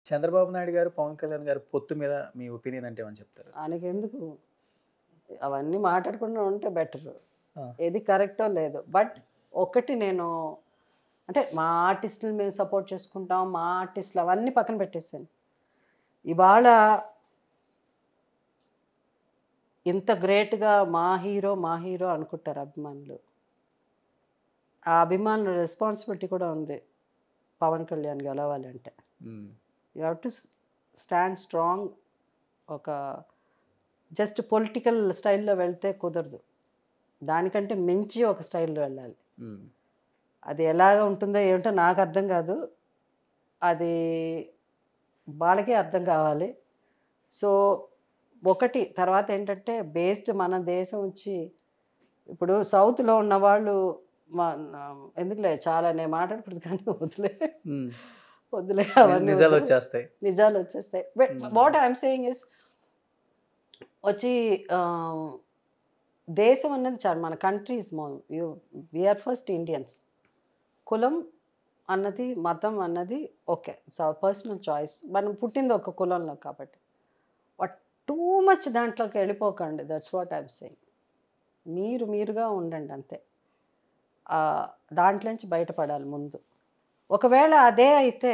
చంద్రబాబు నాయుడు గారు, పవన్ కళ్యాణ్ గారు పొత్తు మీద మీ ఒపీనియన్ అంటే ఏమని చెప్తారు? ఆయనకెందుకు అవన్నీ మాట్లాడకుండా ఉంటే బెటర్. ఆ. ఏది కరెక్టో లేదో. బట్ ఒకటి నేను అంటే మా ఆర్టిస్టులు మేము సపోర్ట్ చేసుకుంటాం, మా ఆర్టిస్టులు అవన్నీ పక్కన పెట్టేసాను. ఇవాళ ఇంత గ్రేట్గా మా హీరో అనుకుంటారు అభిమానులు. ఆ అభిమానుల రెస్పాన్సిబిలిటీ కూడా ఉంది పవన్ కళ్యాణ్ గెలవాలంటే. You have to stand strong. ఒక జస్ట్ పొలిటికల్ స్టైల్లో వెళ్తే కుదరదు, దానికంటే మించి ఒక స్టైల్లో వెళ్ళాలి. అది ఎలాగ ఉంటుందో ఏమిటో నాకు అర్థం కాదు, అది వాళ్ళకే అర్థం కావాలి. సో ఒకటి తర్వాత ఏంటంటే బేస్డ్ మన దేశం వచ్చి ఇప్పుడు సౌత్లో ఉన్నవాళ్ళు ఎందుకులే చాలా నేను మాట్లాడకూడదు కానీ వదిలే అవన్నీ నిజాలు వచ్చేస్తాయి. వాట్ ఐఎమ్ సేయింగ్ ఇస్ వచ్చి దేశం అన్నది చాలా మన country is we are first Indians. కులం అన్నది మతం అన్నది ఓకే పర్సనల్ చాయిస్, మనం పుట్టింది ఒక కులంలో కాబట్టి బట్ టూ మచ్ దాంట్లోకి వెళ్ళిపోకండి. That's what I'm saying. మీరుగా ఉండండి అంతే. దాంట్లోంచి బయటపడాలి ముందు. ఒకవేళ అదే అయితే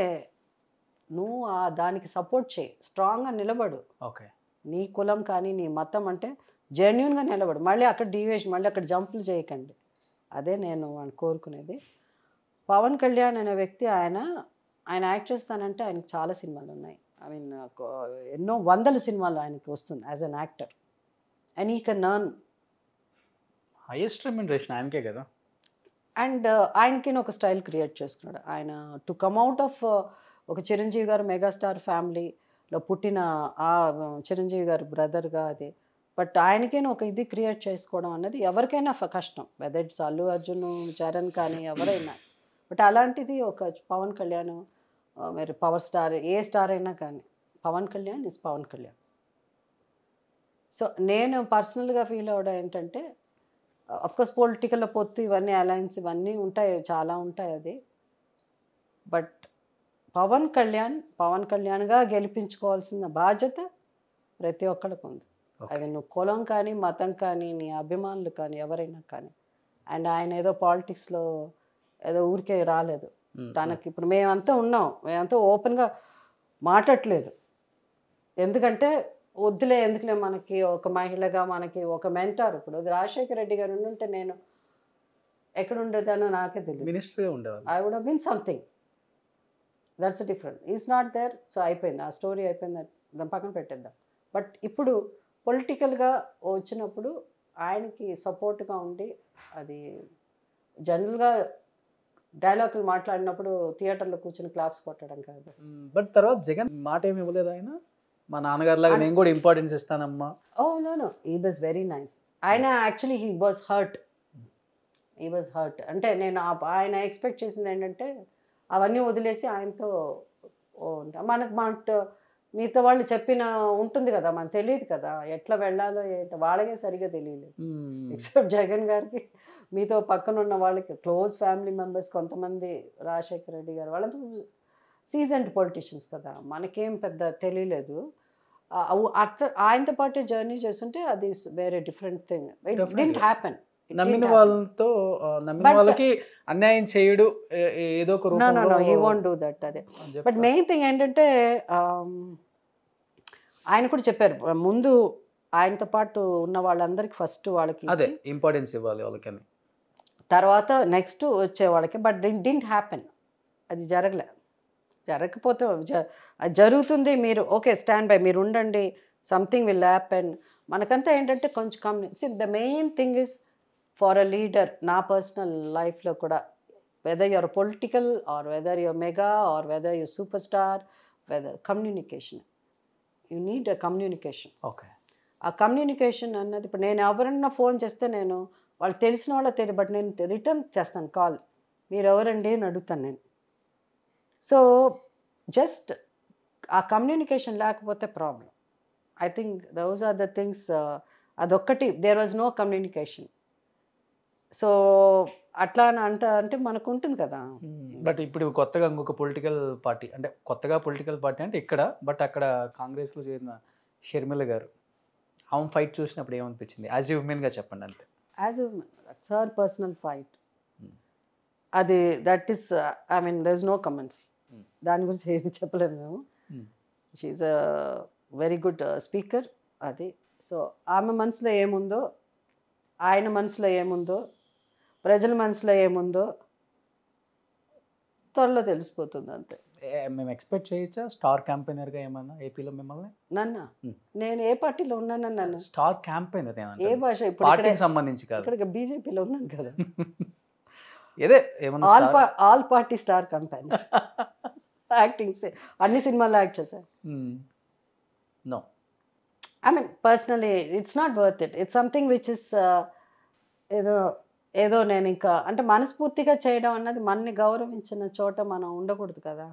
నువ్వు దానికి సపోర్ట్ చేయి, స్ట్రాంగ్గా నిలబడు. ఓకే, నీ కులం కానీ నీ మతం అంటే జెన్యున్గా నిలబడు. మళ్ళీ అక్కడ డీవియేషన్, మళ్ళీ అక్కడ జంపులు చేయకండి. అదే నేను కోరుకునేది. పవన్ కళ్యాణ్ అనే వ్యక్తి ఆయన యాక్ట్ చేస్తానంటే ఆయనకు చాలా సినిమాలు ఉన్నాయి. ఐ మీన్ ఎన్నో వందల సినిమాలు ఆయనకి వస్తుంది యాజ్ అన్ యాక్టర్. అండ్ ఈ కెన్ ఎర్న్ హైయెస్ట్ రెమ్యునరేషన్ ఆయనకే కదా. అండ్ ఆయనకి ఒక స్టైల్ క్రియేట్ చేసుకున్నాడు ఆయన టు కమ్ అవుట్ ఆఫ్ ఒక చిరంజీవి గారు మెగాస్టార్ ఫ్యామిలీలో పుట్టిన ఆ చిరంజీవి గారు బ్రదర్గా అది. బట్ ఆయనకైనా ఒక ఇది క్రియేట్ చేసుకోవడం అన్నది ఎవరికైనా కష్టం, వెదర్ ఇట్స్ అల్లు అర్జున్, చరణ్ కానీ ఎవరైనా. బట్ అలాంటిది ఒక పవన్ కళ్యాణ్ మరి పవర్ స్టార్, ఏ స్టార్ అయినా కానీ పవన్ కళ్యాణ్ ఇస్ పవన్ కళ్యాణ్. సో నేను పర్సనల్గా ఫీల్ అవ్వడం ఏంటంటే అఫ్కోర్స్ పొలిటికల్లో పొత్తు ఇవన్నీ అలయన్స్ ఇవన్నీ ఉంటాయి, చాలా ఉంటాయి అది. బట్ పవన్ కళ్యాణ్గా గెలిపించుకోవాల్సిన బాధ్యత ప్రతి ఒక్కరికి ఉంది. అది నువ్వు కులం కానీ మతం కానీ నీ అభిమానులు కానీ ఎవరైనా కానీ. అండ్ ఆయన ఏదో పాలిటిక్స్లో ఏదో ఊరికే రాలేదు. తనకి ఇప్పుడు మేమంతా ఉన్నాం, మేమంతా ఓపెన్గా మాట్లాడలేదు. ఎందుకంటే వద్దులే, ఎందుకులే, మనకి ఒక మహిళగా మనకి ఒక మెంటార్. ఇప్పుడు రాజశేఖర రెడ్డి గారు ఉండుంటే నేను ఎక్కడ ఉండేదానో నాకే తెలియదు, మినిస్ట్రీ ఉండేవాళ్ళు. I would have been something. That's different. Is not there. So అయిపోయింది, ఆ స్టోరీ అయిపోయింది, దాని పక్కన పెట్టేద్దాం. బట్ ఇప్పుడు పొలిటికల్గా వచ్చినప్పుడు ఆయనకి సపోర్ట్గా ఉండి, అది జనరల్గా డైలాగులు మాట్లాడినప్పుడు థియేటర్లో కూర్చొని క్లాప్స్ కొట్టడం కాదు. బట్ తర్వాత జగన్ మాట ఏమి ఇవ్వలేదు ఆయన, మా నాన్నగారు లాగా నేను కూడా ఇంపార్టెన్స్ ఇస్తానమ్మా. Oh no, he was very nice. ఆయన యాక్చువల్లీ హీ వాజ్ హర్ట్. అంటే నేను ఆయన ఎక్స్పెక్ట్ చేసింది ఏంటంటే అవన్నీ వదిలేసి ఆయనతో మనకు మిగతా వాళ్ళు చెప్పిన ఉంటుంది కదా, మనకు తెలియదు కదా ఎట్లా వెళ్ళాలో ఏంటో, వాళ్ళకే సరిగా తెలియలేదు. ఎక్సెప్ట్ జగన్ గారికి, మీతో పక్కన ఉన్న వాళ్ళకి క్లోజ్ ఫ్యామిలీ మెంబర్స్ కొంతమంది, రాజశేఖర రెడ్డి గారు వాళ్ళంతా సీజన్డ్ పొలిటీషియన్స్ కదా, మనకేం పెద్ద తెలియలేదు. ఆయనతో పాటు జర్నీ చేస్తుంటే అది వేరే different thing. It didn't happen. నమ్మిన వాళ్ళకి అన్యాయం చేయడు ఏదో ఒక రూపంలో. He won't do that. అదే. బట్ మెయిన్ థింగ్ ఏంటంటే ఆయన కూడా చెప్పారు ముందు ఆయనతో పాటు ఉన్న వాళ్ళందరికీ ఫస్ట్ వాళ్ళకి అదే ఇంపార్టెన్స్ ఇవ్వాలి వాళ్ళకని, తర్వాత నెక్స్ట్ వచ్చే వాళ్ళకి. But didn't happen. అది జరగకపోతే అది జరుగుతుంది, మీరు ఓకే స్టాండ్ బై, మీరు ఉండండి, సంథింగ్ విల్ హ్యాపెన్. మనకంతా ఏంటంటే కొంచెం the main thing is for a leader. నా పర్సనల్ లైఫ్లో కూడా whether your political or whether your mega or whether your super star, whether communication, you need a communication. Okay, ఆ communication అన్నది ఇప్పుడు నేను ఎవరన్నా ఫోన్ చేస్తే నేను వాళ్ళు తెలిసిన వాళ్ళ తెలియదు, బట్ నేను రిటర్న్ చేస్తాను కాల్, మీరు ఎవరండి అని అడుగుతాను నేను. సో జస్ట్ ఆ కమ్యూనికేషన్ లేకపోతే problem. I think those are the things. అదొక్కటి, there was no communication. So అట్లా అని అంటే మనకు ఉంటుంది కదా. బట్ ఇప్పుడు కొత్తగా ఇంకొక పొలిటికల్ పార్టీ, అంటే కొత్తగా పొలిటికల్ పార్టీ అంటే ఇక్కడ, బట్ అక్కడ కాంగ్రెస్లో చేరిన షర్మిల గారు, ఆమె ఫైట్ చూసినప్పుడు ఏమనిపించింది? యాజ్ ఏ ఉమెన్గా చెప్పండి అంతే. యాజ్ సార్ పర్సనల్ ఫైట్ అది, that is I mean there is no comments. దాని గురించి ఏమి చెప్పలేము మేము. She's a very good speaker. అది సో ఆమె మనసులో ఏముందో, ఆయన మనసులో ఏముందో, ప్రజల మనసులో ఏముందో త్వరలో తెలిసిపోతుంది అంతే. మేము ఎక్స్పెక్ట్ చేయొచ్చా స్టార్ క్యాంపెయినర్గా ఏమన్నా ఏపీలో మిమ్మల్ని? నన్ను నేను ఏ పార్టీలో ఉన్నానని నన్ను స్టార్ క్యాంపెయినర్ ఏ భాష ఇప్పుడు పార్టీకి సంబంధించి కాదు, ఇక్కడ బీజేపీలో ఉన్నాను కదా. ఏదే ఏమన్నా all party star campaigner. Acting అన్ని సినిమాల్లో యాక్ట్ చేశాను. No, I mean personally it's not worth it. It's something which is ఏదో నేను ఇంకా అంటే మనస్ఫూర్తిగా చేయడం అన్నది మనని గౌరవించిన చోట మనం ఉండకూడదు కదా.